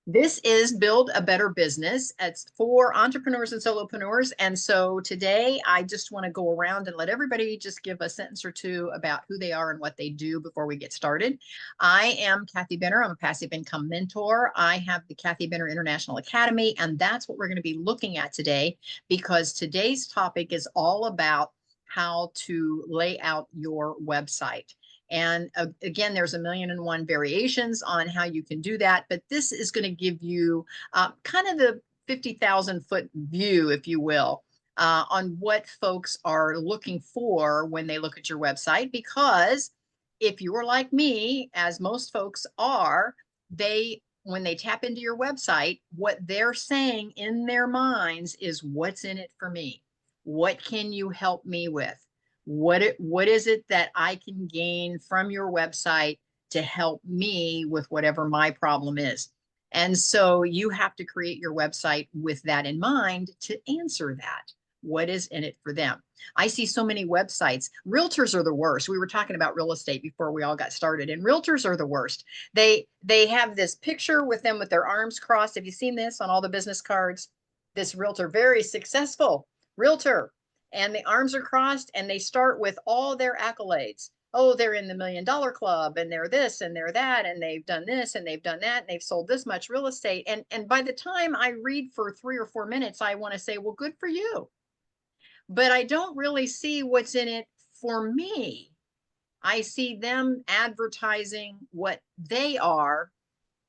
This is Build a Better Business. It's for entrepreneurs and solopreneurs. And so today I just want to go around and let everybody just give a sentence or two about who they are and what they do before we get started. I am Kathy Benner. I'm a passive income mentor. I have the Kathy Benner International Academy, and that's what we're going to be looking at today, because today's topic is all about how to lay out your website. And again, there's a million and one variations on how you can do that, but this is going to give you kind of the 50,000-foot view, if you will, on what folks are looking for when they look at your website. Because if you're like me, as most folks are, when they tap into your website, what they're saying in their minds is, what's in it for me? What can you help me with? What is it that I can gain from your website to help me with whatever my problem is? And so you have to create your website with that in mind to answer that. What is in it for them? I see so many websites. Realtors are the worst. We were talking about real estate before we all got started, and realtors are the worst. They have this picture with them with their arms crossed. Have you seen this on all the business cards? This realtor, very successful realtor, and the arms are crossed, and they start with all their accolades. Oh, they're in the $1 million club, and they're this and they're that, and they've done this and they've done that, and they've sold this much real estate. And by the time I read for 3 or 4 minutes, I want to say, well, good for you. But I don't really see what's in it for me. I see them advertising what they are,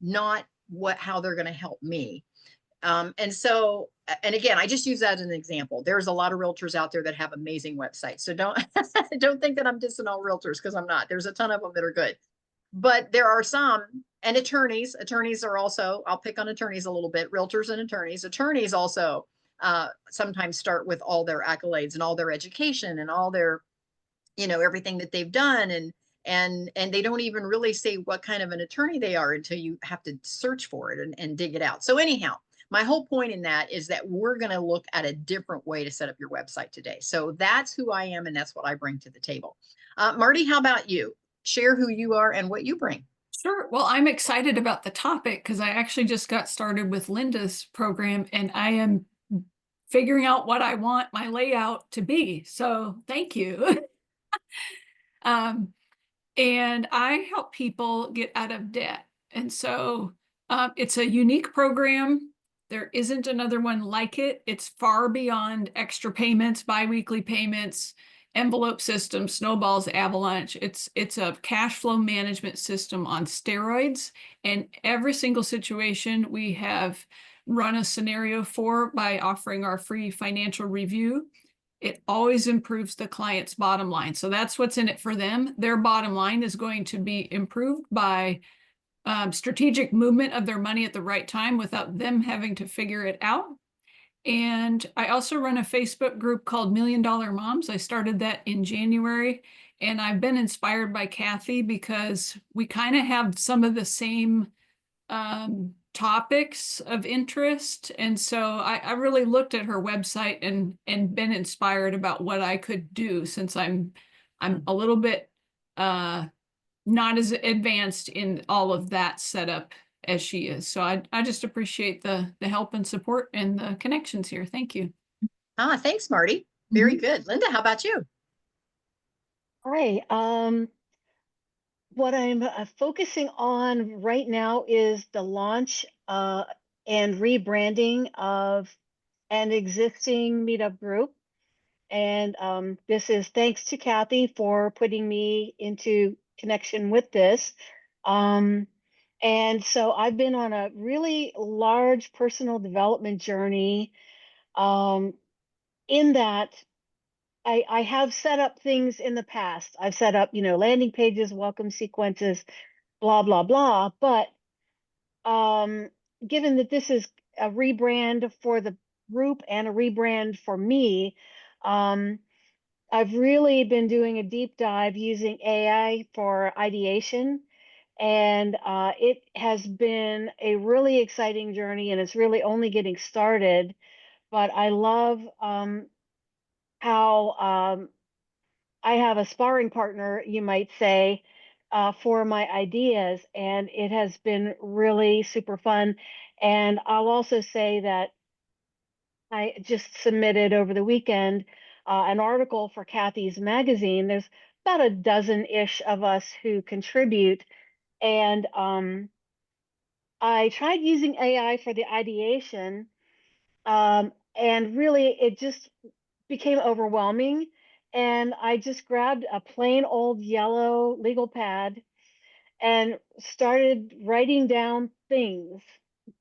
not how they're going to help me. And so, and again, I just use that as an example. There's a lot of realtors out there that have amazing websites. So don't don't think that I'm dissing all realtors, because I'm not. There's a ton of them that are good. But there are some, and attorneys. Attorneys are also, I'll pick on attorneys a little bit, realtors and attorneys. Attorneys also sometimes start with all their accolades and all their education and all their, everything that they've done. And they don't even really say what kind of an attorney they are until you have to search for it and dig it out. So anyhow, my whole point in that is that we're going to look at a different way to set up your website today. So that's who I am, and that's what I bring to the table. Marty, how about you? Share who you are and what you bring. Sure. Well, I'm excited about the topic because I actually just got started with Linda's program and I am figuring out what I want my layout to be. So thank you. um, and I help people get out of debt. And so it's a unique program. There isn't another one like it. It's far beyond extra payments, biweekly payments, envelope system, snowballs, avalanche. It's a cash flow management system on steroids. And every single situation we have run a scenario for by offering our free financial review. It always improves the client's bottom line. So that's what's in it for them. Their bottom line is going to be improved by strategic movement of their money at the right time without them having to figure it out. And I also run a Facebook group called Million Dollar Moms. I started that in January, and I've been inspired by Kathy because we kind of have some of the same topics of interest. And so I really looked at her website and been inspired about what I could do, since I'm a little bit not as advanced in all of that setup as she is. So I just appreciate the help and support and the connections here. Thank you. Thanks, Marty. Very Mhm. good. Linda, how about you? Hi. What I'm focusing on right now is the launch and rebranding of an existing meetup group. And this is thanks to Kathy for putting me into connection with this. Um, and so I've been on a really large personal development journey in that I have set up things in the past. I've set up, landing pages, welcome sequences, blah, blah, blah. But um, given that this is a rebrand for the group and a rebrand for me, um, I've really been doing a deep dive using AI for ideation. And it has been a really exciting journey, and it's really only getting started. But I love how I have a sparring partner, you might say, for my ideas, and it has been really super fun. And I'll also say that I just submitted over the weekend an article for Kathy's magazine. There's about a dozen-ish of us who contribute, and I tried using AI for the ideation, and really it just became overwhelming. And I just grabbed a plain old yellow legal pad and started writing down things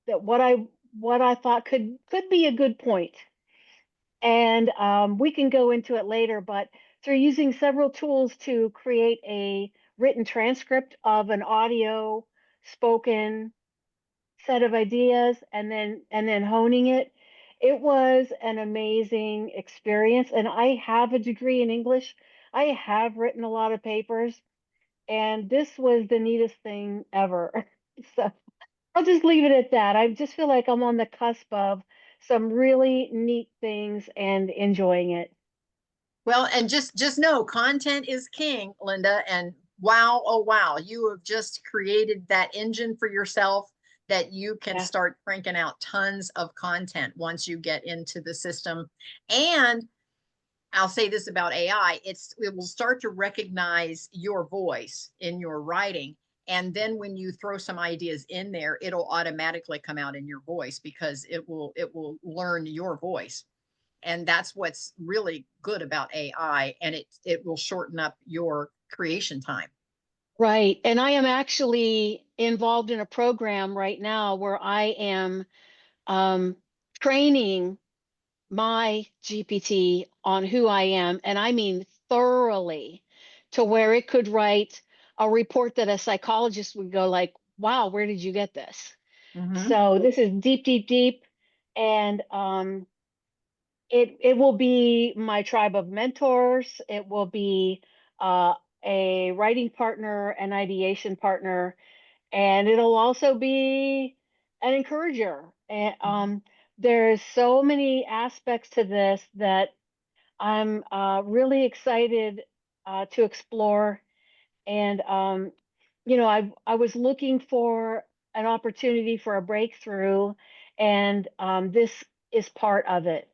that what I thought could be a good point. And we can go into it later, but through using several tools to create a written transcript of an audio spoken set of ideas, and then honing it, it was an amazing experience. And I have a degree in English. I have written a lot of papers, and this was the neatest thing ever. So I'll just leave it at that. I just feel like I'm on the cusp of some really neat things and enjoying it. Well, and just know content is king, Linda. And wow, oh wow, you have just created that engine for yourself that you can Yeah. start cranking out tons of content once you get into the system. And I'll say this about AI, it will start to recognize your voice in your writing. And then when you throw some ideas in there, it'll automatically come out in your voice because it will learn your voice. And that's what's really good about AI, and it will shorten up your creation time. Right. And I am actually involved in a program right now where I am um, training my GPT on who I am, and I mean thoroughly, to where it could write a report that a psychologist would go like, "Wow, where did you get this?" Mm-hmm. So this is deep, deep, deep, and it will be my tribe of mentors. It will be uh, a writing partner, an ideation partner, and it'll also be an encourager. And there's so many aspects to this that I'm really excited to explore. And I was looking for an opportunity for a breakthrough, and this is part of it.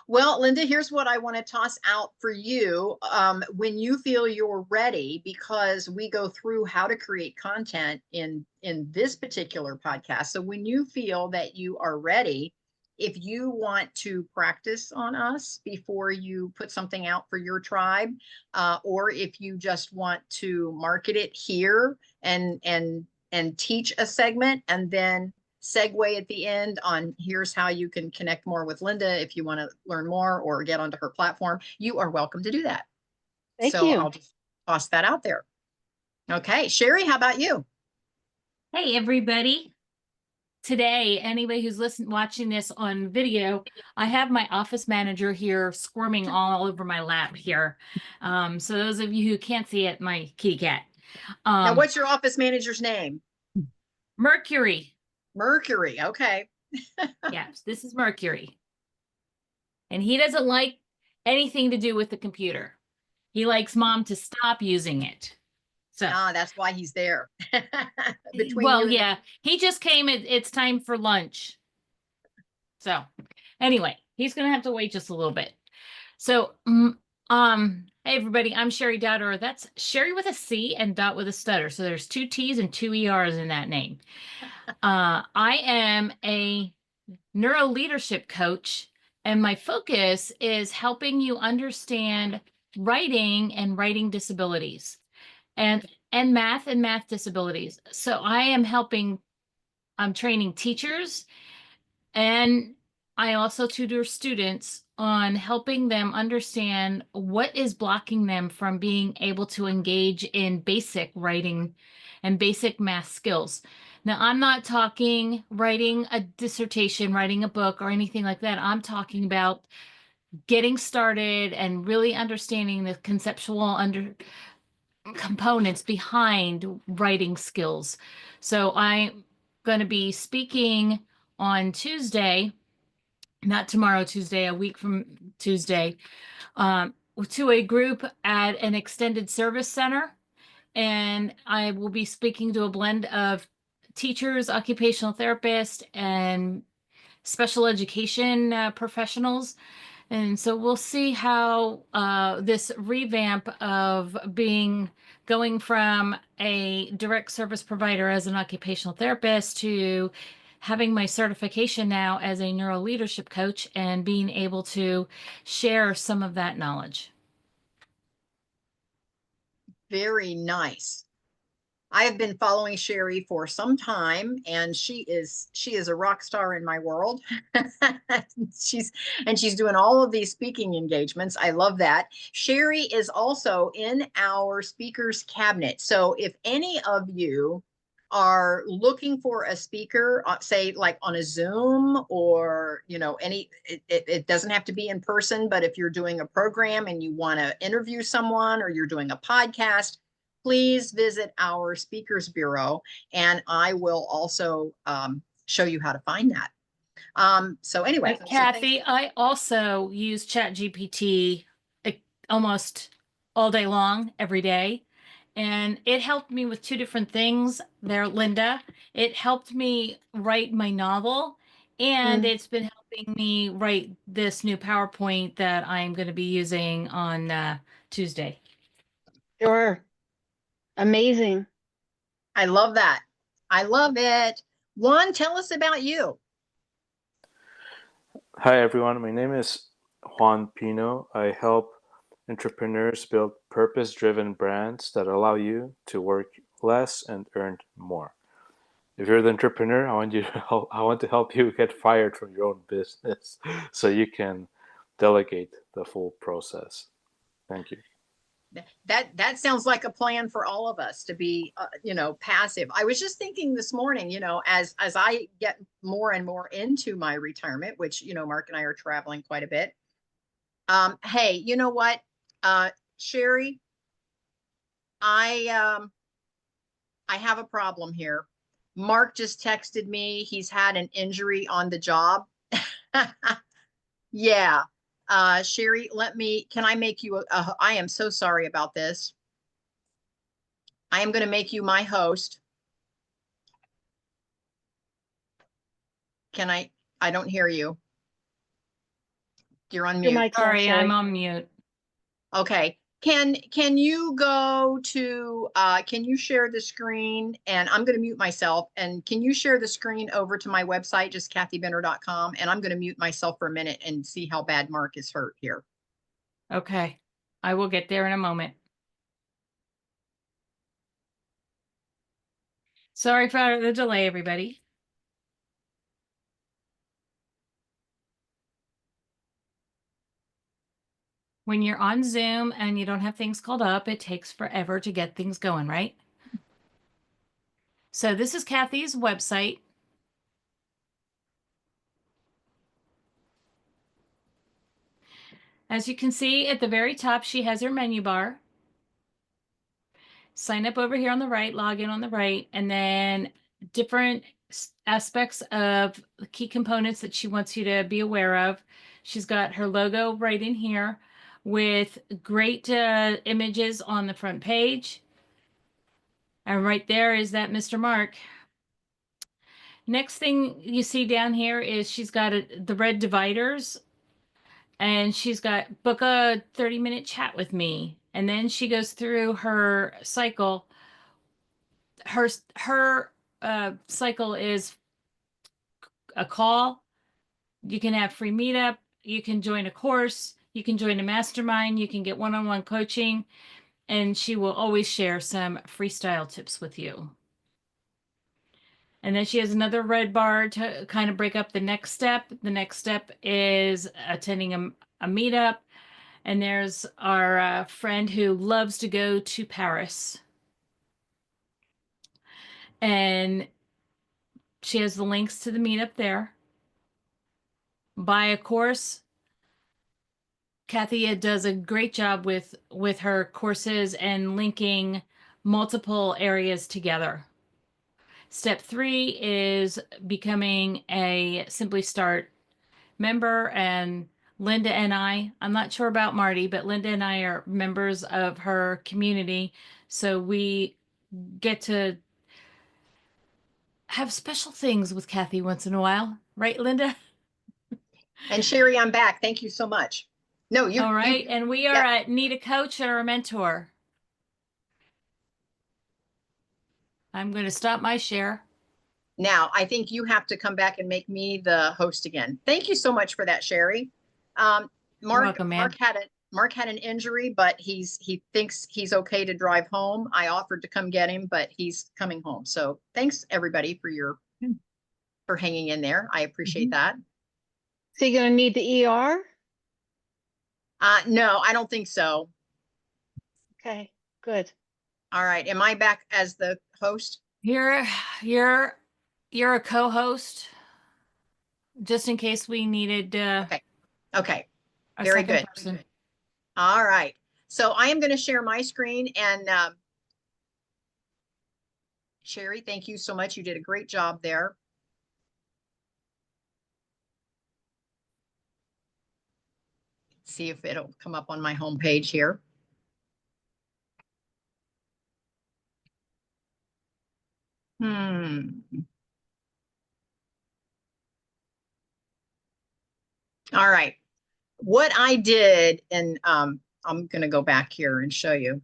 Well, Linda, here's what I want to toss out for you. When you feel you're ready, because we go through how to create content in this particular podcast. So when you feel that you are ready, if you want to practice on us before you put something out for your tribe, or if you just want to market it here and teach a segment, and then segue at the end on here's how you can connect more with Linda if you want to learn more or get onto her platform, you are welcome to do that. Thank So you. I'll just toss that out there. Okay, Sherry, how about you? Hey, everybody. Today, anybody who's watching this on video, I have my office manager here squirming all over my lap here. So those of you who can't see it, my kitty cat. Now, what's your office manager's name? Mercury. Mercury. Okay. Yes, this is Mercury. And he doesn't like anything to do with the computer. He likes mom to stop using it. So that's why he's there. Between well, you yeah, he just came. It's time for lunch. So anyway, he's gonna have to wait just a little bit. So hey everybody, I'm Sherry Dowder. That's Sherry with a C and Dot with a stutter. So there's 2 T's and 2 ERs in that name. I am a neuro leadership coach, and my focus is helping you understand writing and writing disabilities and math disabilities. So I'm training teachers, and I also tutor students on helping them understand what is blocking them from being able to engage in basic writing and basic math skills. Now, I'm not talking writing a dissertation, writing a book, or anything like that. I'm talking about getting started and really understanding the conceptual components behind writing skills. So I'm going to be speaking on Tuesday, not tomorrow, Tuesday, a week from Tuesday, to a group at an extended service center. and I will be speaking to a blend of teachers, occupational therapists, and special education professionals. And so we'll see how this revamp of going from a direct service provider as an occupational therapist to having my certification now as a neuro leadership coach and being able to share some of that knowledge. Very nice. I have been following Sherry for some time, and she is a rock star in my world. she's doing all of these speaking engagements. I love that. Sherry is also in our speakers cabinet. So if any of you are looking for a speaker, say like on a Zoom, or it doesn't have to be in person, but if you're doing a program and you want to interview someone, or you're doing a podcast, please visit our speakers bureau, and I will also show you how to find that. So anyway, Kathy, I also use ChatGPT almost all day long, every day. And it helped me with two different things there, Linda. It helped me write my novel, and it's been helping me write this new PowerPoint that I'm going to be using on Tuesday. Sure. Amazing. I love that. I love it. Juan, tell us about you. Hi, everyone. My name is Juan Pino. I help entrepreneurs build purpose-driven brands that allow you to work less and earn more. If you're the entrepreneur, I want to help you get fired from your own business so you can delegate the full process. Thank you. That sounds like a plan for all of us to be, passive. I was just thinking this morning, as I get more and more into my retirement, which, Mark and I are traveling quite a bit. Hey, you know what, Sherry, I have a problem here. Mark just texted me. He's had an injury on the job. Yeah. Sherry, can I make you I am so sorry about this. I am going to make you my host. I don't hear you. You're on mute. Sorry, I'm on mute. Okay. Can you go to, can you share the screen, and I'm going to mute myself, and can you share the screen over to my website, just kathybender.com, and I'm going to mute myself for a minute and see how bad Mark is hurt here. Okay. I will get there in a moment. Sorry for the delay, everybody. When you're on Zoom and you don't have things called up, it takes forever to get things going, right? So this is Kathy's website. As you can see at the very top, she has her menu bar. Sign up over here on the right, log in on the right, and then different aspects of the key components that she wants you to be aware of. She's got her logo right in here with great images on the front page. And right there is that Mr. Mark. Next thing you see down here is she's got the red dividers, and she's got book a 30-minute chat with me. And then she goes through her cycle. Her cycle is a call. You can have free meetup. You can join a course. You can join a mastermind. You can get one-on-one coaching. And she will always share some freestyle tips with you. And then she has another red bar to kind of break up the next step. The next step is attending a meetup. And there's our friend who loves to go to Paris. And she has the links to the meetup there. Buy a course. Kathy does a great job with her courses and linking multiple areas together. Step 3 is becoming a Simply Start member, and Linda and I'm not sure about Marty, but Linda and I are members of her community. So we get to have special things with Kathy once in a while. Right, Linda? And Sherry, I'm back. Thank you so much. No, All right. And we are yeah. need a coach or a mentor. I'm going to stop my share. Now, I think you have to come back and make me the host again. Thank you so much for that, Sherry. Mark had an injury, but he thinks he's okay to drive home. I offered to come get him, but he's coming home. So thanks everybody for hanging in there. I appreciate that. So you're gonna need the ER? No, I don't think so. Okay, good. All right. Am I back as the host? You're a co-host, just in case we needed Okay. a Very second good. person. All right. So I am going to share my screen, and Sherry, thank you so much. You did a great job there. See if it'll come up on my homepage here. All right. What I did, and I'm going to go back here and show you.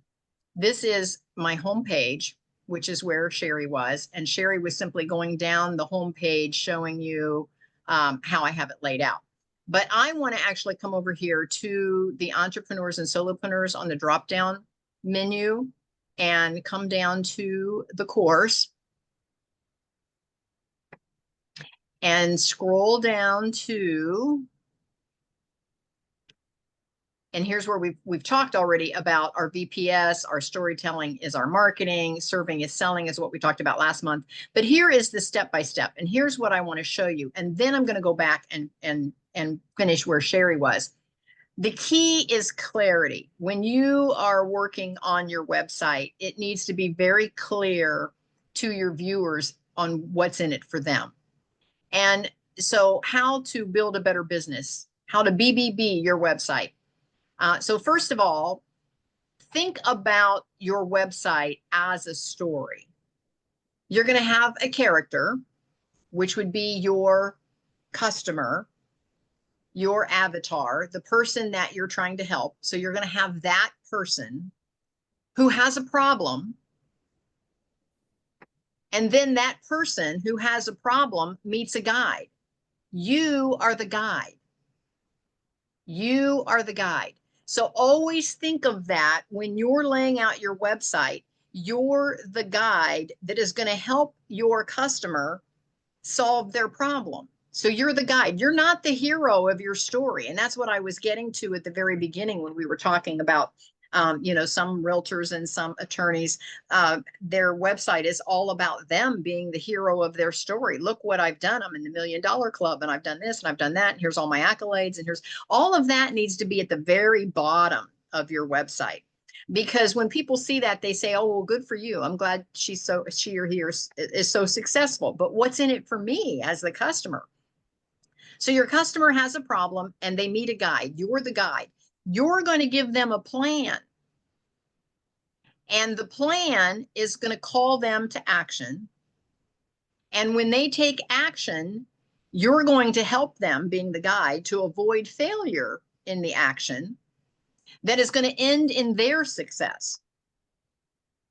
This is my homepage, which is where Sherry was. And Sherry was simply going down the homepage showing you how I have it laid out. But I want to actually come over here to the entrepreneurs and solopreneurs on the drop down menu and come down to the course and scroll down to, and here's where we've talked already about our VPS, our storytelling is our marketing, serving is selling is what we talked about last month. But here is the step-by-step, and here's what I want to show you. And then I'm going to go back and finish where Sherry was. The key is clarity. When you are working on your website, it needs to be very clear to your viewers on what's in it for them. And so how to build a better business, how to BBB your website. So first of all, think about your website as a story. You're going to have a character, which would be your customer, your avatar, the person that you're trying to help. So you're going to have that person who has a problem. And then that person who has a problem meets a guide. You are the guide. You are the guide. So always think of that when you're laying out your website. You're the guide that is going to help your customer solve their problem. So you're the guide. You're not the hero of your story. And that's what I was getting to at the very beginning when we were talking about, some realtors and some attorneys, their website is all about them being the hero of their story. Look what I've done. I'm in the $1 Million Club, and I've done this and I've done that. And here's all my accolades. And here's all of that needs to be at the very bottom of your website. Because when people see that, they say, oh, well, good for you. I'm glad she or he is so successful. But what's in it for me as the customer? So your customer has a problem and they meet a guide. You're the guide. You're going to give them a plan. And the plan is going to call them to action. And when they take action, you're going to help them, being the guide, to avoid failure in the action that is going to end in their success.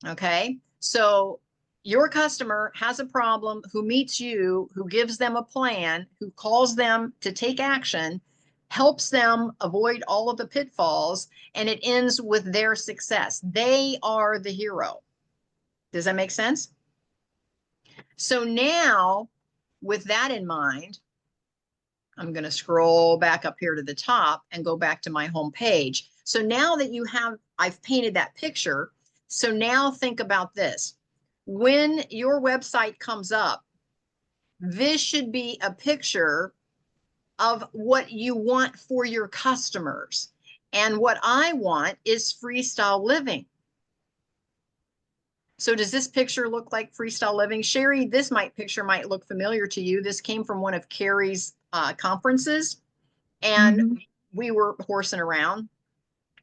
Okay, so your customer has a problem, who meets you, who gives them a plan, who calls them to take action, helps them avoid all of the pitfalls, and it ends with their success. They are the hero. Does that make sense? So now, with that in mind, I'm going to scroll back up here to the top and go back to my home page. So now that I've painted that picture. So now think about this. When your website comes up, this should be a picture of what you want for your customers. And what I want is freestyle living. So does this picture look like freestyle living? Sherry, this picture might look familiar to you. This came from one of Carrie's conferences, and we were horsing around.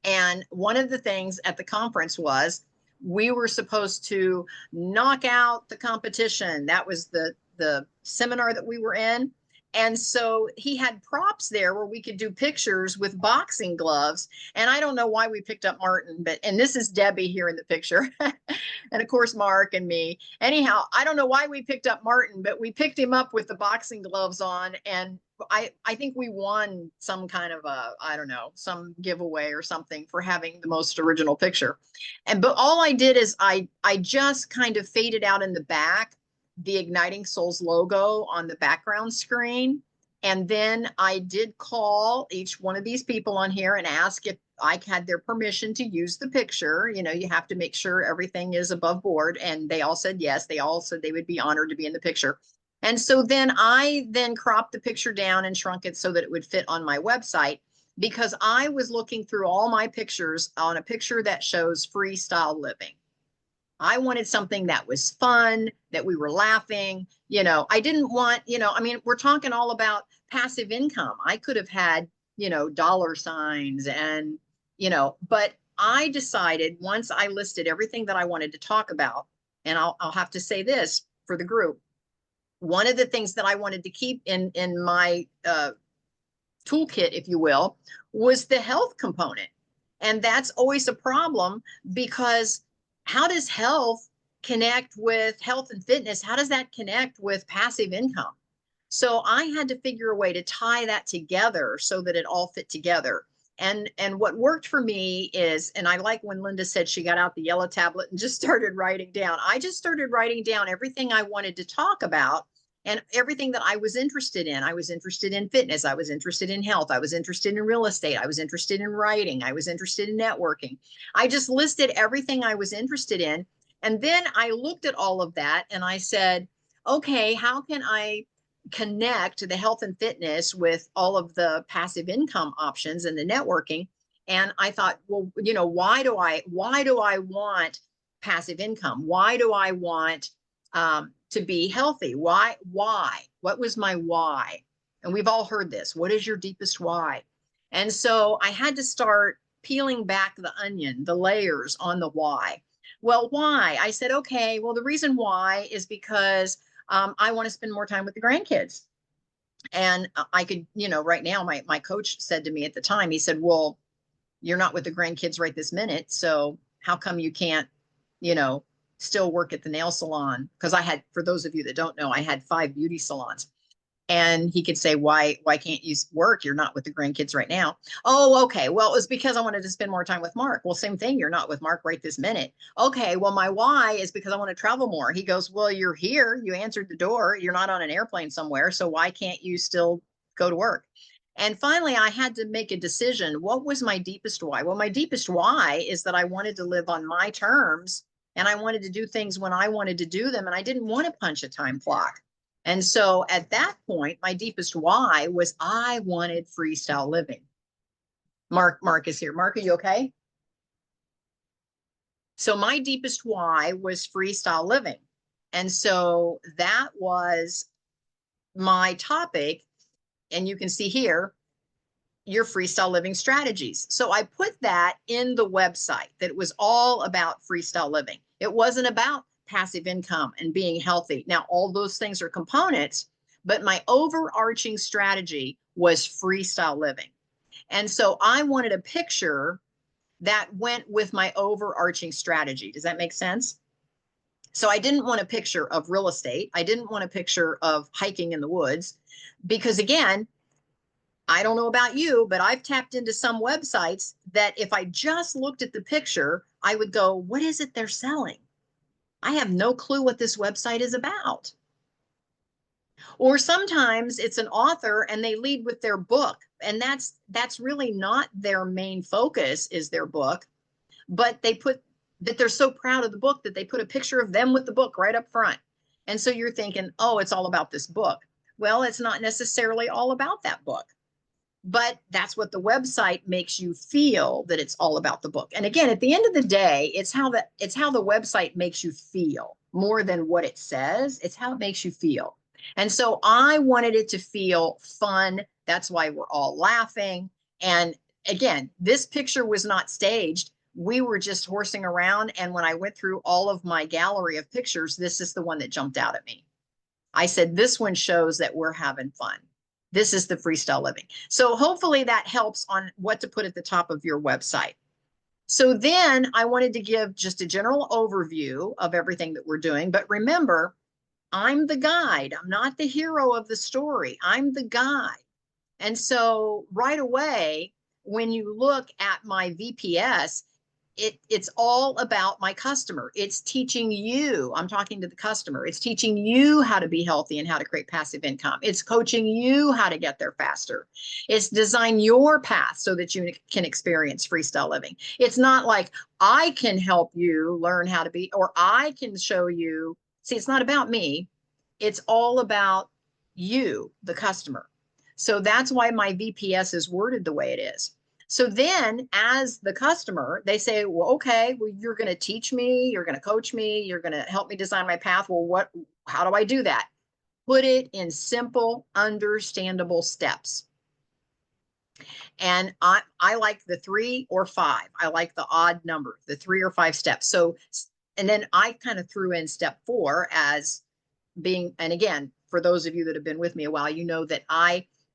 And one of the things at the conference was we were supposed to knock out the competition. That was the seminar that we were in. And so he had props there where we could do pictures with boxing gloves. And I don't know why we picked up Martin, and this is Debbie here in the picture. And of course, Mark and me. Anyhow, I don't know why we picked up Martin, but we picked him up with the boxing gloves on. And I think we won some kind of I don't know, some giveaway or something for having the most original picture. But all I did is I just kind of faded out in the back the Igniting Souls logo on the background screen. And then I did call each one of these people on here and ask if I had their permission to use the picture. You know, you have to make sure everything is above board. And they all said yes. They all said they would be honored to be in the picture. And so then I cropped the picture down and shrunk it so that it would fit on my website, because I was looking through all my pictures on a picture that shows freestyle living. I wanted something that was fun, that we were laughing. You know, I didn't want, you know, I mean, we're talking all about passive income. I could have had, you know, dollar signs and, you know, but I decided once I listed everything that I wanted to talk about, and I'll have to say this for the group. One of the things that I wanted to keep in my toolkit, if you will, was the health component. And that's always a problem, because how does health connect with health and fitness? How does that connect with passive income? So I had to figure a way to tie that together so that it all fit together. And what worked for me is, and I like when Linda said she got out the yellow tablet and just started writing down. I just started writing down everything I wanted to talk about and everything that I was interested in. I was interested in fitness. I was interested in health. I was interested in real estate. I was interested in writing. I was interested in networking. I just listed everything I was interested in. And then I looked at all of that and I said, okay, how can I connect the health and fitness with all of the passive income options and the networking? And I thought, well, you know, why do I want passive income? Why do I want to be healthy? Why? What was my why? And we've all heard this. What is your deepest why? And so I had to start peeling back the onion, the layers on the why. Well, why? I said, okay, well, the reason why is because I want to spend more time with the grandkids. And I could, you know, right now, my coach said to me at the time, he said, well, you're not with the grandkids right this minute. So how come you can't, you know, still work at the nail salon? Because I had, for those of you that don't know, I had 5 beauty salons. And he could say, why can't you work? You're not with the grandkids right now. Oh, okay. Well, it was because I wanted to spend more time with Mark. Well, same thing. You're not with Mark right this minute. Okay. Well, my why is because I want to travel more. He goes, well, you're here. You answered the door. You're not on an airplane somewhere. So why can't you still go to work? And finally, I had to make a decision. What was my deepest why? Well, my deepest why is that I wanted to live on my terms, and I wanted to do things when I wanted to do them. And I didn't want to punch a time clock. And so at that point, my deepest why was I wanted freestyle living. Mark is here. Mark, are you okay? So my deepest why was freestyle living. And so that was my topic. And you can see here, your freestyle living strategies. So I put that in the website, that it was all about freestyle living. It wasn't about passive income and being healthy. Now, all those things are components, but my overarching strategy was freestyle living. And so I wanted a picture that went with my overarching strategy. Does that make sense? So I didn't want a picture of real estate. I didn't want a picture of hiking in the woods, because again, I don't know about you, but I've tapped into some websites that if I just looked at the picture, I would go, what is it they're selling? I have no clue what this website is about. Or sometimes it's an author and they lead with their book, and that's really not their main focus, is their book, but they put that they're so proud of the book that they put a picture of them with the book right up front. And so you're thinking, oh, it's all about this book. Well, it's not necessarily all about that book, but that's what the website makes you feel, that it's all about the book. And again, at the end of the day, it's how the website makes you feel more than what it says. It's how it makes you feel. And so I wanted it to feel fun. That's why we're all laughing. And again, this picture was not staged. we were just horsing around. And when I went through all of my gallery of pictures, this is the one that jumped out at me. I said, this one shows that we're having fun. This is the freestyle living. So hopefully that helps on what to put at the top of your website. So then I wanted to give just a general overview of everything that we're doing. But remember, I'm the guide. I'm not the hero of the story. I'm the guide. And so right away, when you look at my VPS, it's all about my customer. It's teaching you, I'm talking to the customer. It's teaching you how to be healthy and how to create passive income. It's coaching you how to get there faster. It's design your path so that you can experience freestyle living. It's not like I can help you learn how to be, or I can show you. See, it's not about me. It's all about you, the customer. So that's why my VPS is worded the way it is. So then as the customer, they say, well, okay, well, you're going to teach me, you're going to coach me, you're going to help me design my path. Well, how do I do that? Put it in simple, understandable steps. And I like the 3 or 5. I like the odd number, the 3 or 5 steps. So, and then I kind of threw in step 4 as being, and again, for those of you that have been with me a while, you know that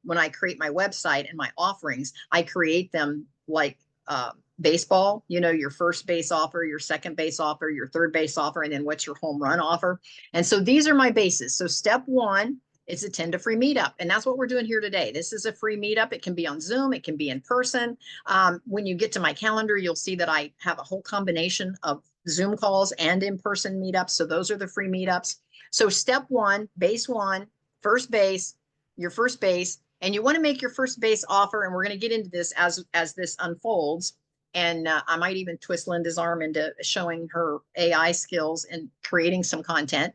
when I create my website and my offerings, I create them like baseball, you know, your first base offer, your second base offer, your third base offer, and then what's your home run offer. And so these are my bases. So step 1 is attend a free meetup. And that's what we're doing here today. This is a free meetup. It can be on Zoom. It can be in person. When you get to my calendar, you'll see that I have a whole combination of Zoom calls and in-person meetups. So those are the free meetups. So step 1, base 1, first base, your first base, and you want to make your first base offer. And we're going to get into this as this unfolds. And I might even twist Linda's arm into showing her AI skills and creating some content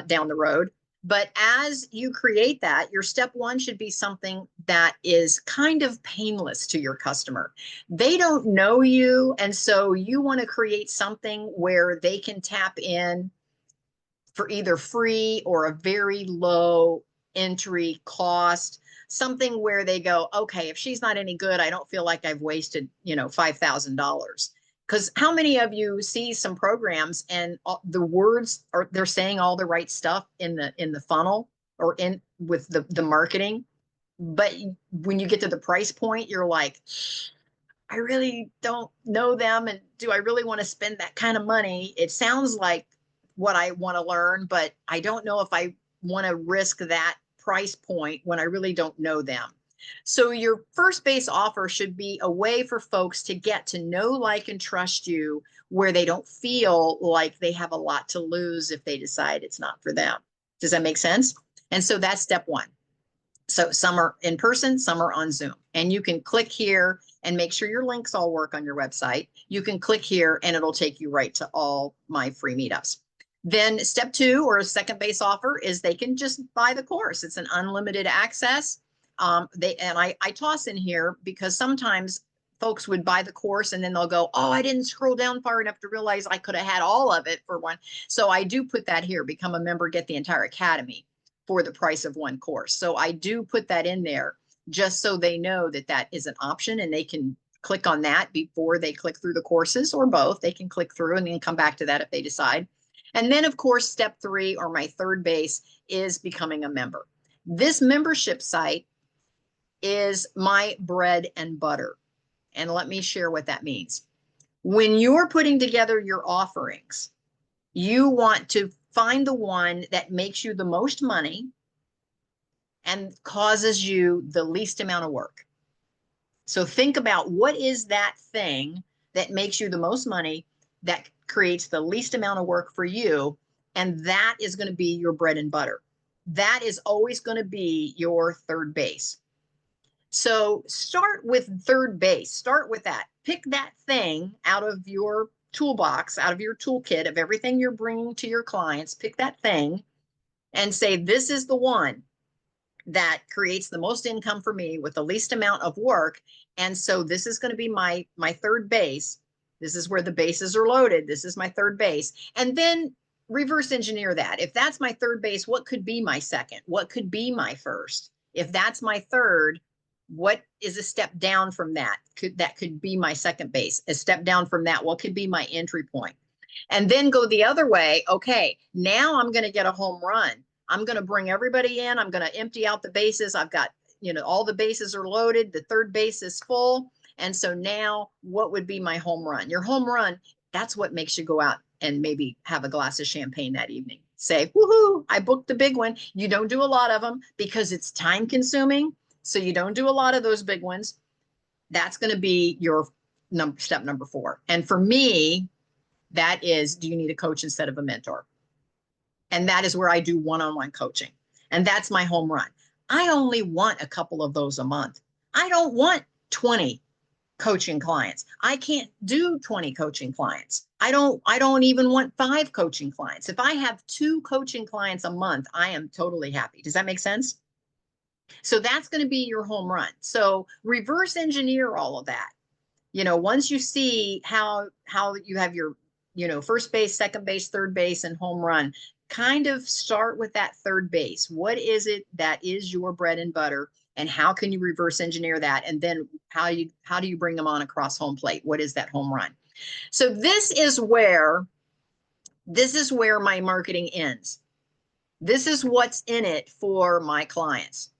down the road. But as you create that, your step 1 should be something that is kind of painless to your customer. They don't know you. And so you want to create something where they can tap in for either free or a very low entry cost, something where they go, okay, if she's not any good, I don't feel like I've wasted, $5,000. Because how many of you see some programs and the words are, they're saying all the right stuff in the funnel or in with the marketing, but when you get to the price point, you're like, I really don't know them, and do I really want to spend that kind of money? It sounds like what I want to learn, but I don't know if I want to risk that price point when I really don't know them. So your first base offer should be a way for folks to get to know, like, and trust you, where they don't feel like they have a lot to lose if they decide it's not for them. Does that make sense? And so that's step 1. So some are in person, some are on Zoom. And you can click here and make sure your links all work on your website. You can click here and it'll take you right to all my free meetups. Then step 2, or a second base offer, is they can just buy the course. It's an unlimited access. I toss in here because sometimes folks would buy the course and then they'll go, oh, I didn't scroll down far enough to realize I could have had all of it for one. So I do put that here, become a member, get the entire academy for the price of one course. So I do put that in there just so they know that that is an option, and they can click on that before they click through the courses, or both. They can click through and then come back to that if they decide. And then, of course, step 3, or my third base, is becoming a member. This membership site is my bread and butter. And let me share what that means. When you're putting together your offerings, you want to find the one that makes you the most money and causes you the least amount of work. So think about, what is that thing that makes you the most money, that creates the least amount of work for you, and that is going to be your bread and butter. That is always going to be your third base. So start with third base. Start with that. Pick that thing out of your toolbox, out of your toolkit of everything you're bringing to your clients. Pick that thing and say, this is the one that creates the most income for me with the least amount of work. And so this is going to be my third base. This is where the bases are loaded. This is my third base. And then reverse engineer that. If that's my third base, what could be my second? What could be my first? If that's my third, What is a step down from that? That could be my second base. A step down from that, what could be my entry point? And then go the other way. Okay, now I'm going to get a home run. I'm going to bring everybody in. I'm going to empty out the bases. I've got, all the bases are loaded. The third base is full. And so now what would be my home run? Your home run, that's what makes you go out and maybe have a glass of champagne that evening. Say, woohoo, I booked the big one. You don't do a lot of them because it's time consuming. So you don't do a lot of those big ones. That's going to be your step number 4. And for me, that is, do you need a coach instead of a mentor? And that is where I do one-on-one coaching. And that's my home run. I only want a couple of those a month. I don't want 20 coaching clients. I can't do 20 coaching clients. I don't even want 5 coaching clients. If I have 2 coaching clients a month, I am totally happy. Does that make sense? So that's going to be your home run. So reverse engineer all of that. Once you see how you have your, first base, second base, third base, and home run, kind of start with that third base. What is it that is your bread and butter? And how can you reverse engineer that? And then how do you bring them on across home plate? What is that home run? So this is where my marketing ends. This is what's in it for my clients.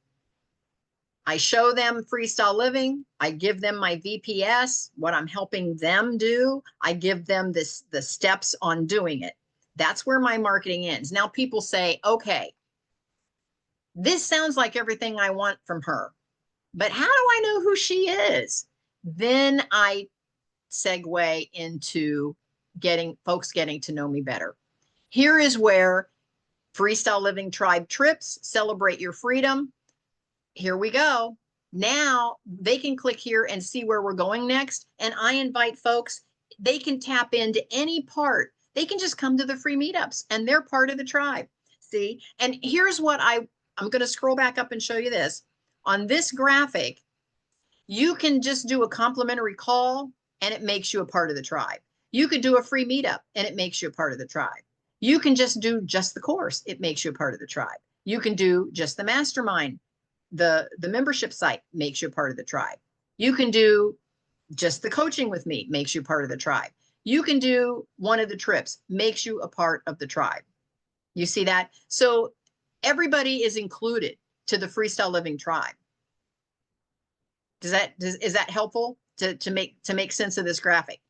I show them freestyle living. I give them my VPS, what I'm helping them do. I give them the steps on doing it. That's where my marketing ends. Now people say, okay, this sounds like everything I want from her, but how do I know who she is? Then I segue into folks getting to know me better. Here is where Freestyle Living Tribe trips, celebrate your freedom. Here we go. Now they can click here and see where we're going next. And I invite folks, they can tap into any part. They can just come to the free meetups and they're part of the tribe. See, and here's what I'm going to scroll back up and show you this. On this graphic, you can just do a complimentary call and it makes you a part of the tribe. You could do a free meetup and it makes you a part of the tribe. You can just do just the course. It makes you a part of the tribe. You can do just the mastermind. The membership site makes you a part of the tribe. You can do just the coaching with me, makes you part of the tribe. You can do one of the trips, makes you a part of the tribe. You see that? So everybody is included to the Freestyle Living tribe. Is that helpful to make sense of this graphic?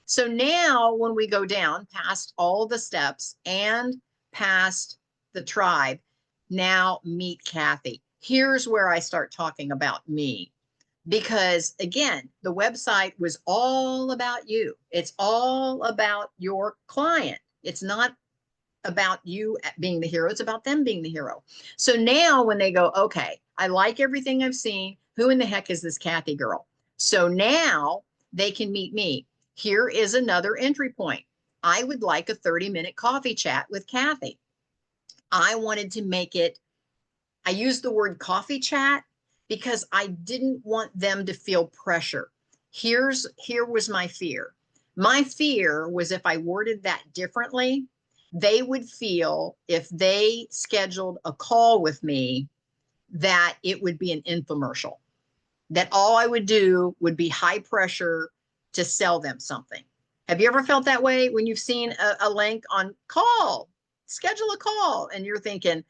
So now when we go down past all the steps and past the tribe, now meet Kathy. Here's where I start talking about me. Because again, the website was all about you. It's all about your client. It's not about you being the hero. It's about them being the hero. So now when they go, okay, I like everything I've seen. Who in the heck is this Kathy girl? So now they can meet me. Here is another entry point. I would like a 30-minute coffee chat with Kathy. I wanted to make it, I used the word coffee chat because I didn't want them to feel pressure. Here was my fear. My fear was if I worded that differently, they would feel if they scheduled a call with me that it would be an infomercial, that all I would do would be high pressure to sell them something. Have you ever felt that way when you've seen a link on call, schedule a call, and you're thinking,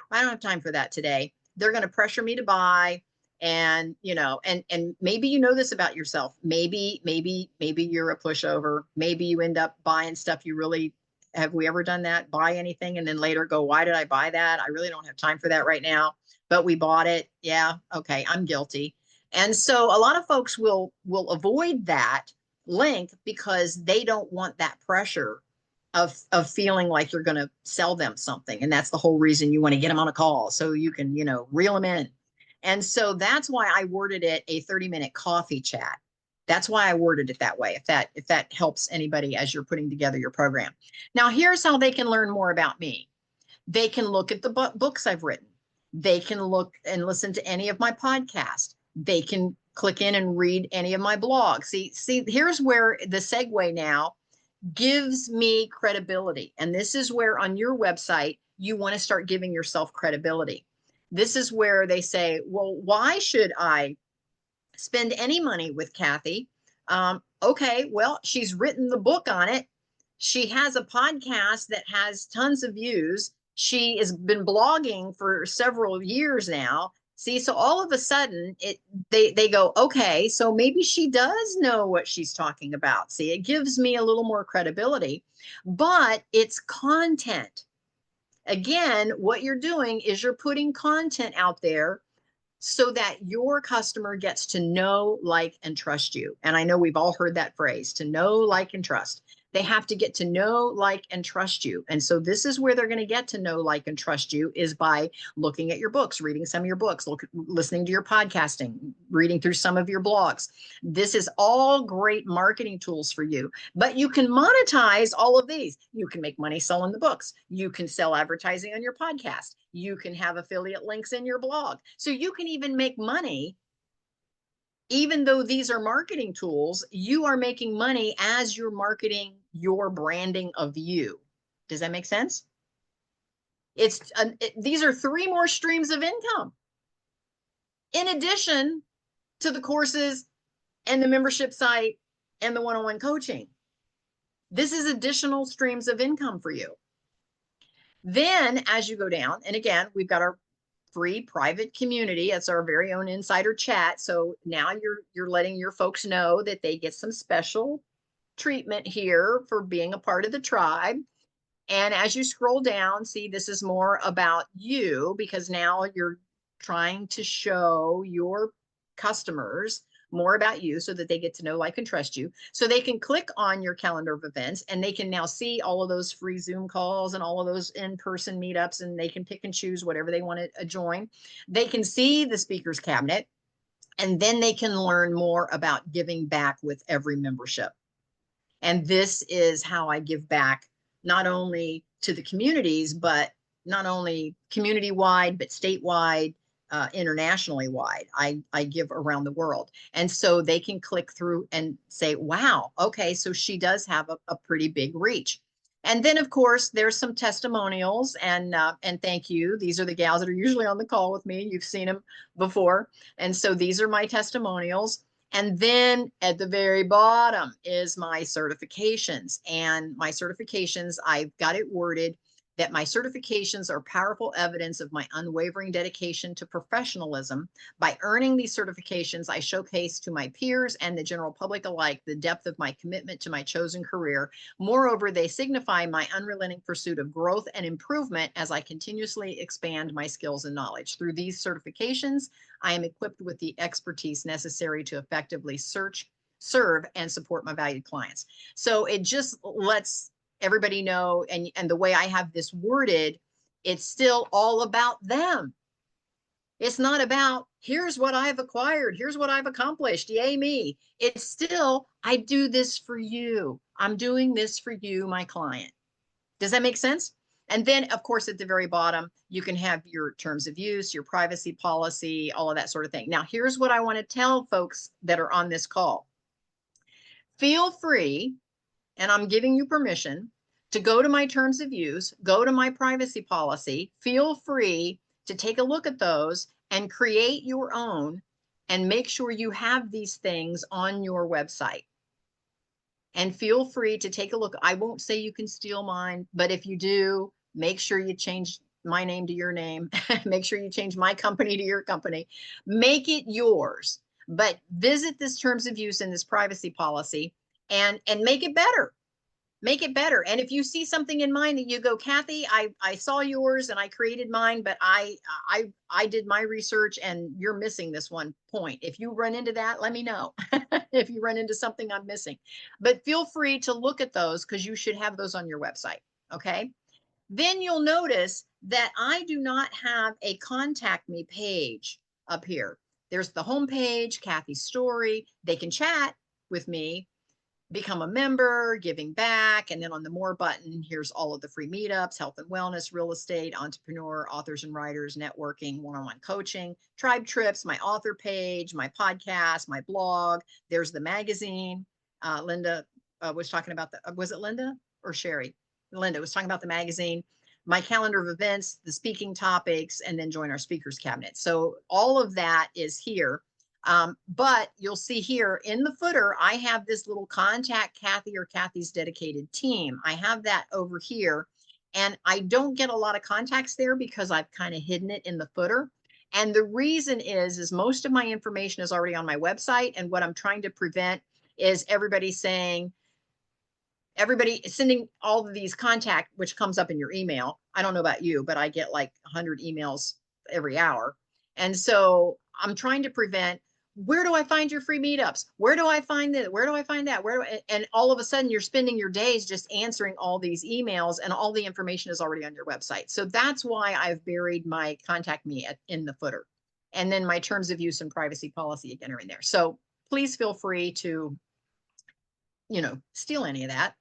I don't have time for that today. They're going to pressure me to buy. And, and maybe you know this about yourself. Maybe you're a pushover. Maybe you end up buying stuff you really, have we ever done that? Buy anything and then later go, why did I buy that? I really don't have time for that right now, but we bought it. Yeah. Okay. I'm guilty. And so a lot of folks will avoid that link because they don't want that pressure of feeling like you're going to sell them something. And that's the whole reason you want to get them on a call so you can, reel them in. And so that's why I worded it a 30-minute coffee chat. That's why I worded it that way, if that helps anybody as you're putting together your program. Now, here's how they can learn more about me. They can look at the books I've written. They can look and listen to any of my podcasts. They can click in and read any of my blogs. See, here's where the segue now gives me credibility. And this is where on your website, you want to start giving yourself credibility. This is where they say, well, why should I spend any money with Kathy. Okay, well, she's written the book on it. She has a podcast that has tons of views. She has been blogging for several years now. See, so all of a sudden they go, okay, so maybe she does know what she's talking about. See, it gives me a little more credibility, but it's content. Again, what you're doing is you're putting content out there so that your customer gets to know, like, and trust you. And I know we've all heard that phrase, to know, like, and trust. They have to get to know, like, and trust you. And so this is where they're going to get to know, like, and trust you, is by looking at your books, reading some of your books, listening to your podcasting, reading through some of your blogs. This is all great marketing tools for you, but you can monetize all of these. You can make money selling the books. You can sell advertising on your podcast. You can have affiliate links in your blog. So you can even make money. Even though these are marketing tools, you are making money as you're marketing your branding of you. Does that make sense? These are 3 more streams of income in addition to the courses and the membership site and the one-on-one coaching. This is additional streams of income for you. Then as you go down, and again, we've got our free private community. It's our very own insider chat. So now you're letting your folks know that they get some special treatment here for being a part of the tribe. And as you scroll down, see, this is more about you, because now you're trying to show your customers more about you so that they get to know, like, and trust you. So they can click on your calendar of events and they can now see all of those free Zoom calls and all of those in-person meetups, and they can pick and choose whatever they want to join. They can see the speaker's cabinet, and then they can learn more about giving back with every membership. And this is how I give back, not only to the communities, but not only community-wide, but statewide, internationally wide. I give around the world. And so they can click through and say, wow, okay, so she does have a pretty big reach. And then, of course, there's some testimonials, and thank you. These are the gals that are usually on the call with me. You've seen them before. And so these are my testimonials. And then at the very bottom is my certifications. And my certifications, I've got it worded that my certifications are powerful evidence of my unwavering dedication to professionalism. By earning these certifications, I showcase to my peers and the general public alike the depth of my commitment to my chosen career. Moreover, they signify my unrelenting pursuit of growth and improvement as I continuously expand my skills and knowledge. Through these certifications, I am equipped with the expertise necessary to effectively serve, and support my valued clients. So it just lets everybody know, and the way I have this worded, it's still all about them. It's not about, here's what I've acquired, here's what I've accomplished, yay me. It's still, I do this for you. I'm doing this for you, my client. Does that make sense? And then, of course, at the very bottom, you can have your terms of use, your privacy policy, all of that sort of thing. Now, here's what I want to tell folks that are on this call. Feel free, and I'm giving you permission, to go to my terms of use, go to my privacy policy. Feel free to take a look at those and create your own, and make sure you have these things on your website. And feel free to take a look. I won't say you can steal mine, but if you do, make sure you change my name to your name. Make sure you change my company to your company. Make it yours. But visit this terms of use and this privacy policy and make it better. Make it better. And if you see something in mine that you go, Kathy, I saw yours and I created mine, but I did my research and you're missing this one point. If you run into that, let me know. If you run into something I'm missing, but feel free to look at those, because you should have those on your website. Okay. Then you'll notice that I do not have a contact me page up here. There's the home page, Kathy's story. They can chat with me, become a member, giving back. And then on the more button, here's all of the free meetups, health and wellness, real estate, entrepreneur, authors and writers, networking, one-on-one coaching, tribe trips, my author page, my podcast, my blog. There's the magazine. Linda was talking about was it Linda or Sherry? Linda was talking about the magazine, my calendar of events, the speaking topics, and then join our speakers cabinet. So all of that is here. But you'll see here in the footer, I have this little contact Kathy or Kathy's dedicated team. I have that over here. And I don't get a lot of contacts there because I've kind of hidden it in the footer. And the reason is most of my information is already on my website. And what I'm trying to prevent is everybody sending all of these contact, which comes up in your email. I don't know about you, but I get like 100 emails every hour. And so I'm trying to prevent, where do I find your free meetups? Where do I find this? Where do I find that? And all of a sudden you're spending your days just answering all these emails and all the information is already on your website. So that's why I've buried my contact me in the footer. And then my terms of use and privacy policy again are in there. So please feel free to, steal any of that,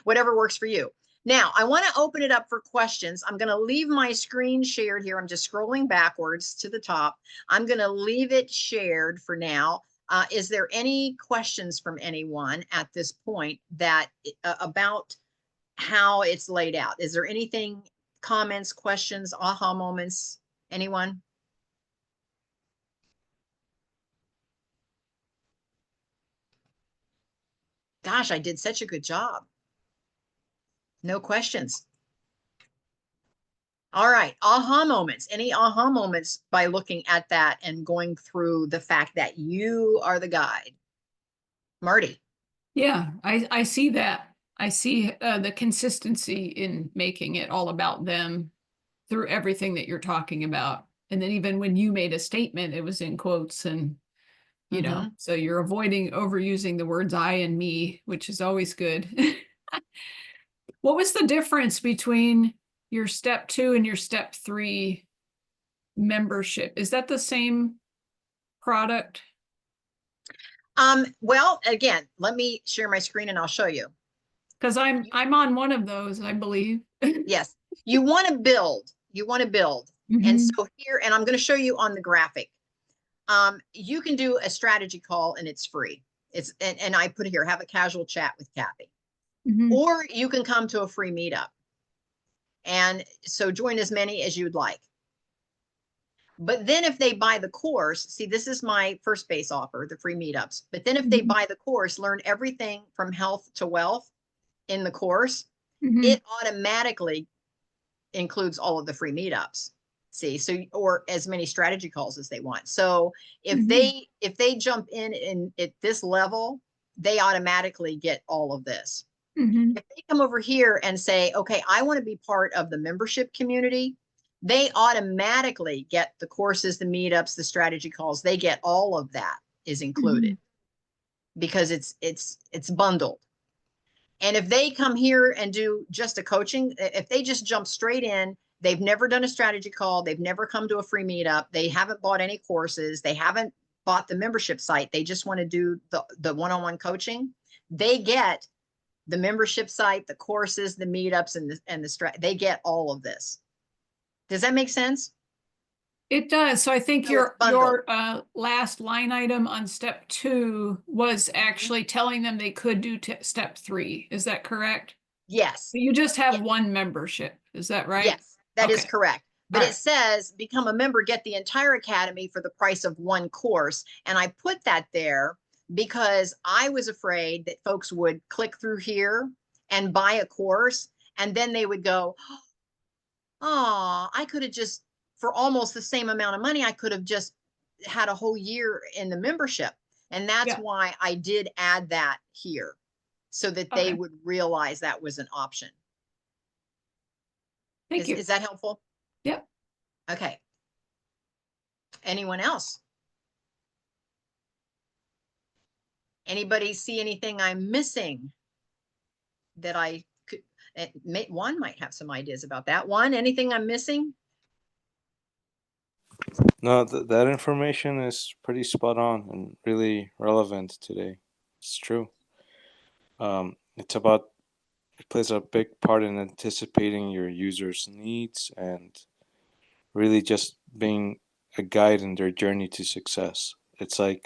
whatever works for you. Now, I want to open it up for questions. I'm going to leave my screen shared here. I'm just scrolling backwards to the top. I'm going to leave it shared for now. Is there any questions from anyone at this point that about how it's laid out? Is there anything, comments, questions, aha moments? Anyone? Gosh, I did such a good job. No questions. All right, aha moments. Any aha moments by looking at that and going through the fact that you are the guide? Marty. Yeah, I see that. I see the consistency in making it all about them through everything that you're talking about. And then even when you made a statement, it was in quotes and, so you're avoiding overusing the words I and me, which is always good. What was the difference between your step 2 and your step 3 membership? Is that the same product? Well, again, let me share my screen and I'll show you. Because I'm on one of those, I believe. Yes, you want to build. And so here, and I'm going to show you on the graphic. You can do a strategy call and it's free. And I put here, have a casual chat with Kathy. Or you can come to a free meetup. And so join as many as you'd like. But then if they buy the course, see, this is my first base offer, the free meetups. But then if they buy the course, learn everything from health to wealth in the course, it automatically includes all of the free meetups. See, so, or as many strategy calls as they want. So if they jump in at this level, they automatically get all of this. If they come over here and say, okay, I want to be part of the membership community, they automatically get the courses, the meetups, the strategy calls. They get all of that is included because it's bundled. And if they come here and do just a coaching, if they just jump straight in, they've never done a strategy call, they've never come to a free meetup, they haven't bought any courses, they haven't bought the membership site, they just want to do the one-on-one coaching, they get the membership site, the courses, the meetups, and the they get all of this. Does that make sense? It does. So I think So your last line item on step 2 was actually telling them they could do step 3. Is that correct? Yes. So you just have one membership. Is that right? Yes, that is correct. But it says become a member, get the entire academy for the price of one course. And I put that there because I was afraid that folks would click through here and buy a course. And then they would go, oh, I could have just, for almost the same amount of money, I could have just had a whole year in the membership. And that's why I did add that here so that they would realize that was an option. Thank you. Is that helpful? Yep. Okay. Anyone else? Anybody see anything I'm missing that I could, Juan might have some ideas about that. Juan, anything I'm missing? No, that information is pretty spot on and really relevant today. It's true. It plays a big part in anticipating your users' needs and really just being a guide in their journey to success. It's like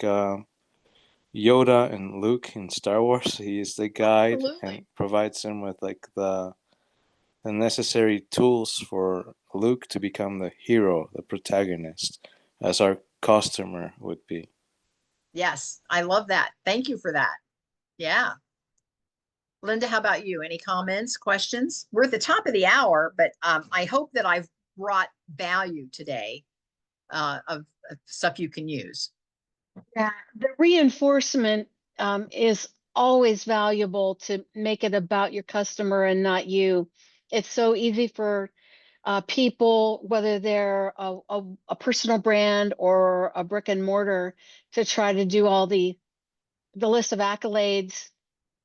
Yoda and Luke in Star Wars. He is the guide and provides them with like the necessary tools for Luke to become the hero, the protagonist, as our customer would be. Yes, I love that. Thank you for that. Yeah. Linda, how about you? Any comments, questions? We're at the top of the hour, but I hope that I've brought value today of stuff you can use. Yeah, the reinforcement is always valuable to make it about your customer and not you. It's so easy for people, whether they're a personal brand or a brick and mortar, to try to do all the list of accolades,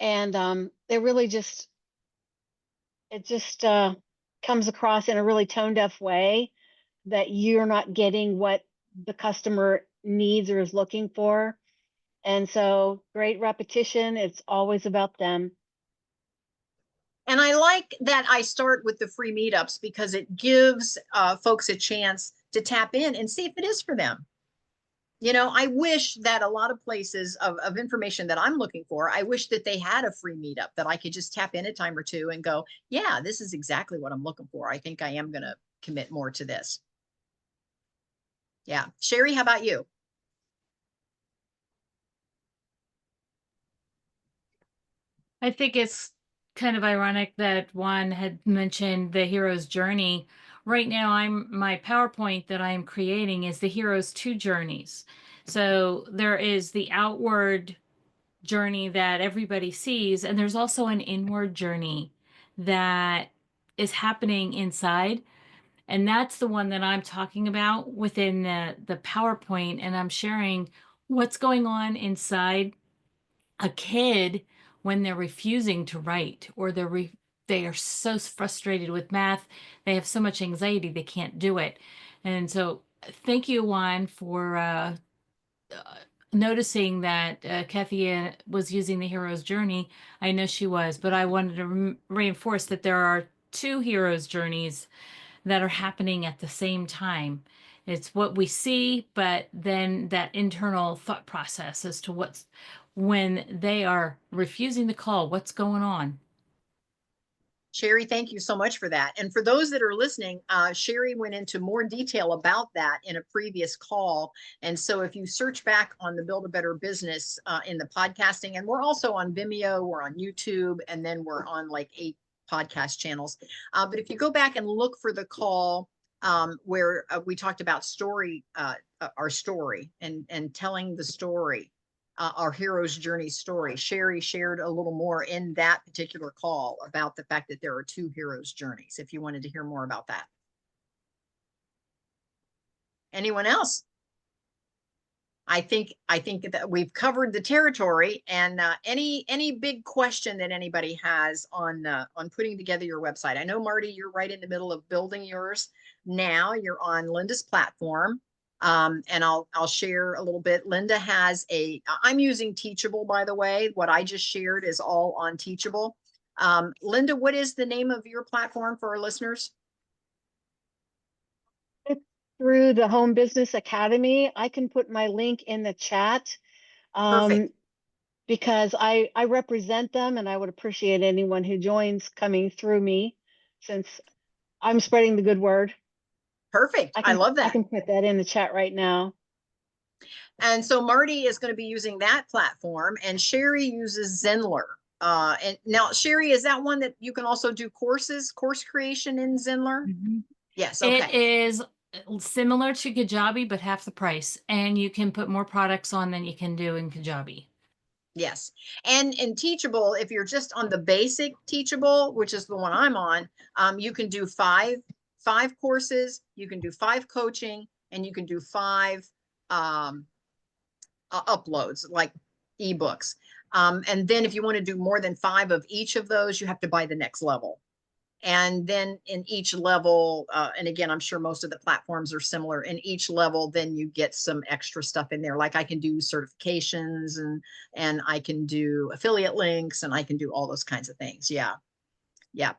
and it really just comes across in a really tone deaf way that you're not getting what the customer needs or is looking for. And so great repetition. It's always about them. And I like that I start with the free meetups because it gives folks a chance to tap in and see if it is for them. You know, I wish that a lot of places of information that I'm looking for, I wish that they had a free meetup that I could just tap in a time or two and go, yeah, this is exactly what I'm looking for. I think I am going to commit more to this. Yeah. Sherry, how about you? I think it's kind of ironic that Juan had mentioned the hero's journey. Right now, my PowerPoint that I'm creating is the hero's 2 journeys. So there is the outward journey that everybody sees, and there's also an inward journey that is happening inside. And that's the one that I'm talking about within the PowerPoint, and I'm sharing what's going on inside a kid when they're refusing to write, or they are so frustrated with math, they have so much anxiety they can't do it. And so thank you, Juan, for noticing that Kathy was using the hero's journey. I know she was, but I wanted to reinforce that there are 2 hero's journeys that are happening at the same time. It's what we see, but then that internal thought process as to when they are refusing the call, what's going on. Sherry, thank you so much for that. And for those that are listening, Sherry went into more detail about that in a previous call. And so if you search back on the Build a Better Business in the podcasting, and we're also on Vimeo, we're on YouTube, and then we're on like 8 podcast channels. But if you go back and look for the call where we talked about our story and telling the story, our hero's journey story. Sherry shared a little more in that particular call about the fact that there are 2 hero's journeys, if you wanted to hear more about that. Anyone else? I think that we've covered the territory, and any big question that anybody has on putting together your website. I know, Marty, you're right in the middle of building yours now. You're on Linda's platform. And I'll share a little bit. Linda has I'm using Teachable, by the way. What I just shared is all on Teachable. Linda, what is the name of your platform for our listeners? It's through the Home Business Academy. I can put my link in the chat because I represent them, and I would appreciate anyone who joins coming through me, since I'm spreading the good word. Perfect. I love that. I can put that in the chat right now. And so Marty is going to be using that platform, and Sherry uses Zenler. And now, Sherry, is that one that you can also do course creation in Zenler? Mm-hmm. Yes. Okay. It is similar to Kajabi, but half the price, and you can put more products on than you can do in Kajabi. Yes. And in Teachable, if you're just on the basic Teachable, which is the one I'm on, you can do five courses, you can do 5 coaching, and you can do 5 uploads, like ebooks. And then if you want to do more than 5 of each of those, you have to buy the next level. And then in each level, and again, I'm sure most of the platforms are similar, in each level, then you get some extra stuff in there. Like I can do certifications, and I can do affiliate links, and I can do all those kinds of things. Yeah. Yeah.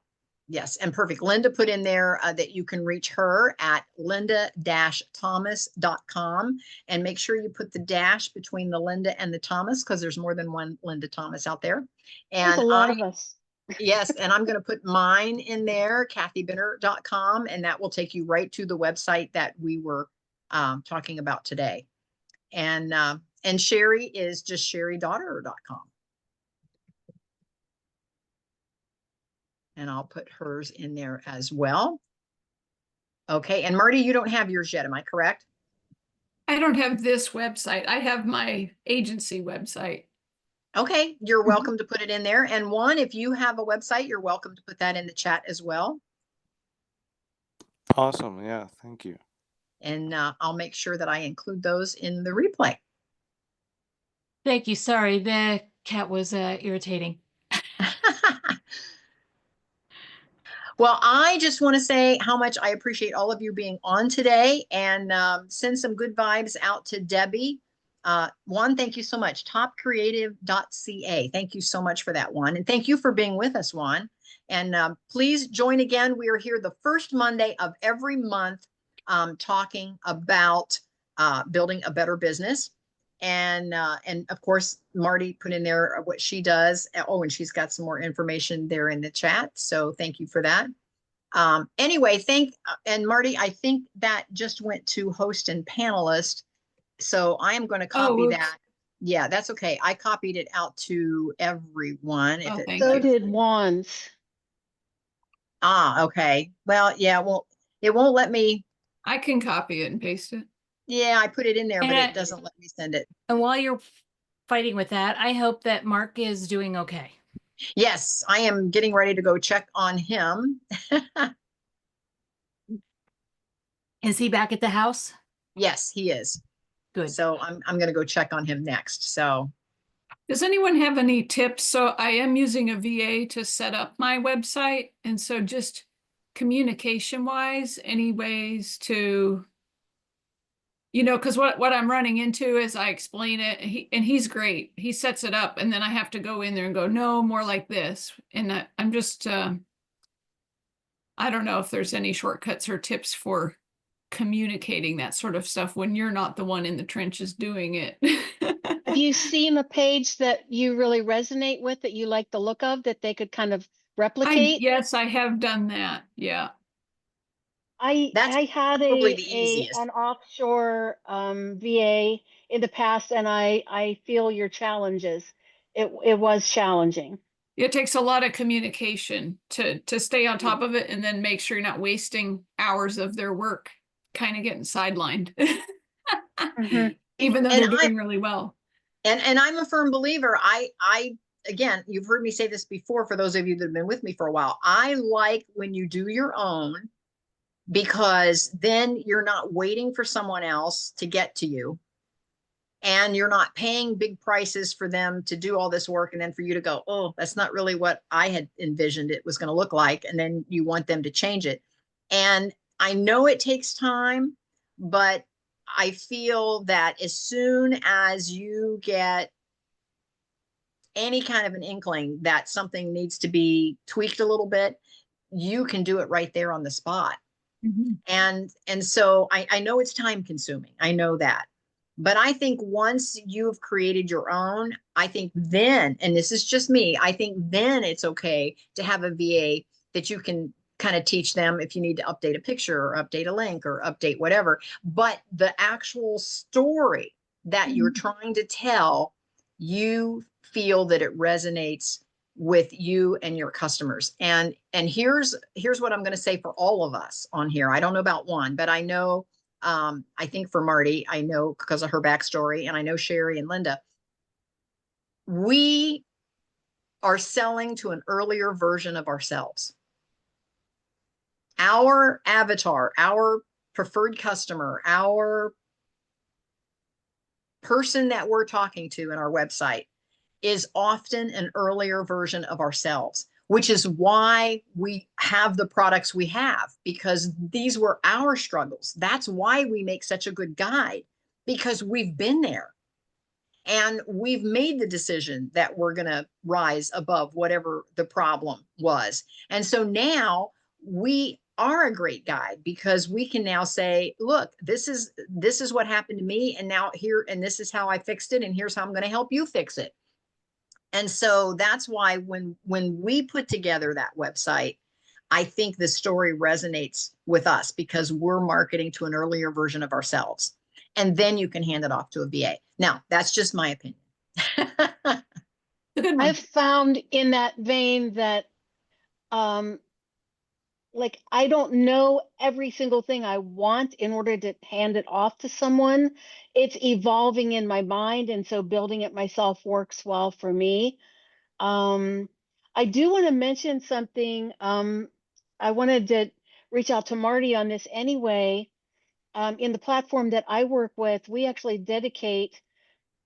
Yes. And perfect. Linda put in there that you can reach her at linda-thomas.com, and make sure you put the dash between the Linda and the Thomas, because there's more than one Linda Thomas out there. And there's a lot of us. Yes, and I'm going to put mine in there, kathybinner.com, and that will take you right to the website that we were talking about today. And Sherry is just sherrydaughter.com. And I'll put hers in there as well. Okay. And Marty, you don't have yours yet. Am I correct? I don't have this website. I have my agency website. Okay. You're Mhm. welcome to put it in there. And Juan, if you have a website, you're welcome to put that in the chat as well. Awesome. Yeah. Thank you. And I'll make sure that I include those in the replay. Thank you. Sorry, the cat was irritating. Well, I just want to say how much I appreciate all of you being on today, and send some good vibes out to Debbie. Juan, thank you so much. Topcreative.ca. Thank you so much for that, Juan. And thank you for being with us, Juan. And please join again. We are here the first Monday of every month, talking about building a better business. And of course, Marty put in there what she does. Oh, and she's got some more information there in the chat. So thank you for that. Anyway, and Marty, I think that just went to host and panelist. So I am going to copy that. Yeah, that's okay. I copied it out to everyone. Oh, thank So you. did Juan's. Okay. Well, yeah, well, it won't let me. I can copy it and paste it. Yeah, I put it in there, but And it doesn't let me send it. And while you're fighting with that, I hope that Mark is doing okay. Yes, I am getting ready to go check on him. Is he back at the house? Yes, he is. Good. So I'm going to go check on him next. So Does anyone have any tips? So I am using a VA to set up my website. And so just communication wise, any ways to, because what I'm running into is I explain it and he's great. He sets it up and then I have to go in there and go, no, more like this. And I'm just, I don't know if there's any shortcuts or tips for communicating that sort of stuff when you're not the one in the trenches doing it. Have you seen a page that you really resonate with, that you like the look of, that they could kind of replicate? Yes, I have done that. Yeah. that's I had probably the easiest. an offshore VA in the past, and I feel your challenges. It was challenging. It takes a lot of communication to stay on top of it and then make sure you're not wasting hours of their work kind of getting sidelined. Even though they're doing really well. And I'm a firm believer. Again, you've heard me say this before, for those of you that have been with me for a while. I like when you do your own, because then you're not waiting for someone else to get to you. And you're not paying big prices for them to do all this work. And then for you to go, oh, that's not really what I had envisioned it was going to look like. And then you want them to change it. And I know it takes time, but I feel that as soon as you get any kind of an inkling that something needs to be tweaked a little bit, you can do it right there on the spot. Mm-hmm. And so I know it's time consuming. I know that. But I think once you've created your own, I think then, and this is just me, I think then it's okay to have a VA that you can kind of teach them if you need to update a picture or update a link or update whatever. But the actual story that you're trying to tell, you feel that it resonates with you and your customers. And here's what I'm going to say for all of us on here. I don't know about Juan, but I know, I think for Marty, I know because of her backstory, and I know Sherry and Linda, we are selling to an earlier version of ourselves. Our avatar, our preferred customer, our person that we're talking to in our website is often an earlier version of ourselves, which is why we have the products we have, because these were our struggles. That's why we make such a good guide, because we've been there and we've made the decision that we're going to rise above whatever the problem was. And so now we are a great guide, because we can now say, look, this is what happened to me, and now here, and this is how I fixed it, and here's how I'm going to help you fix it. And so that's why when we put together that website, I think the story resonates with us because we're marketing to an earlier version of ourselves. And then you can hand it off to a VA. Now, that's just my opinion. A good one. I've found in that vein that like I don't know every single thing I want in order to hand it off to someone. It's evolving in my mind, and so building it myself works well for me. I do want to mention something. I wanted to reach out to Marty on this anyway. In the platform that I work with, we actually dedicate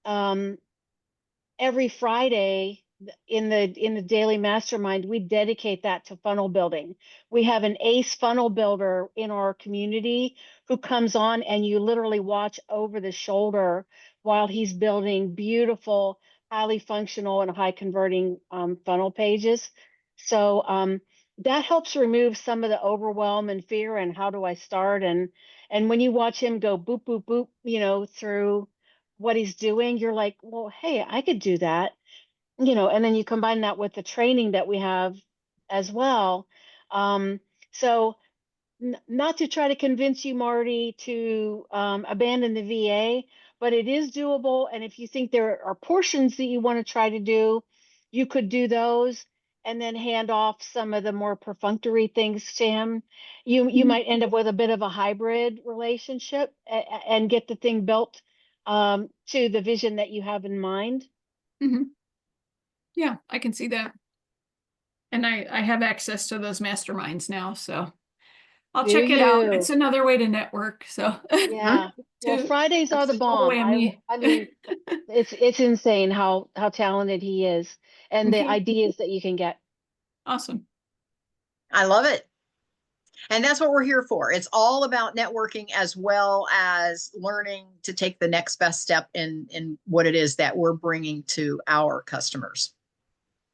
every Friday in the daily mastermind, we dedicate that to funnel building. We have an ace funnel builder in our community who comes on, and you literally watch over the shoulder while he's building beautiful, highly functional and high converting funnel pages. So that helps remove some of the overwhelm and fear and how do I start, and when you watch him go boop boop boop, you know, through what he's doing, you're like, well, hey, I could do that, you know, and then you combine that with the training that we have as well. So not to try to convince you, Marty, to abandon the VA, but it is doable. And if you think there are portions that you want to try to do, you could do those and then hand off some of the more perfunctory things to him. You might end up with a bit of a hybrid relationship and get the thing built to the vision that you have in mind. Mm-hmm. Yeah, I can see that. And I have access to those masterminds now, so I'll Do check it out. you? It's another way to network. So Yeah. Well, to- Fridays are the double bomb. whammy. I mean, it's insane how talented he is and the Okay. ideas that you can get. Awesome. I love it. And that's what we're here for. It's all about networking as well as learning to take the next best step in what it is that we're bringing to our customers.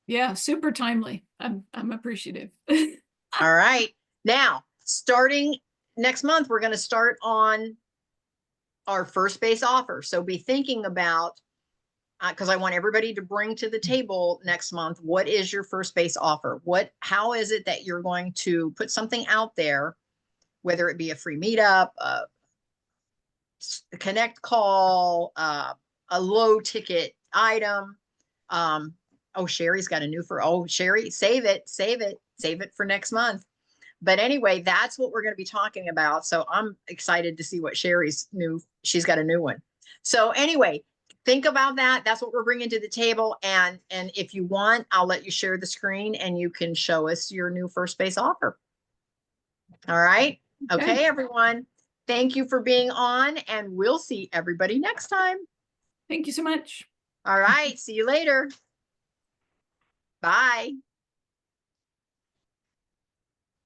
Yeah, super timely. I'm appreciative. All right. Now, starting next month, we're going to start on our first base offer. So be thinking about, because I want everybody to bring to the table next month, what is your first base offer? How is it that you're going to put something out there, whether it be a free meetup, a connect call, a low ticket item. Oh, Sherry's got a new Sherry, save it for next month. But anyway, that's what we're going to be talking about. So I'm excited to see what she's got a new one. So anyway, think about that. That's what we're bringing to the table. And if you want, I'll let you share the screen and you can show us your new first base offer. All right. Okay, everyone. Thank you for being on, and we'll see everybody next time. Thank you so much. All right. See you later. Bye.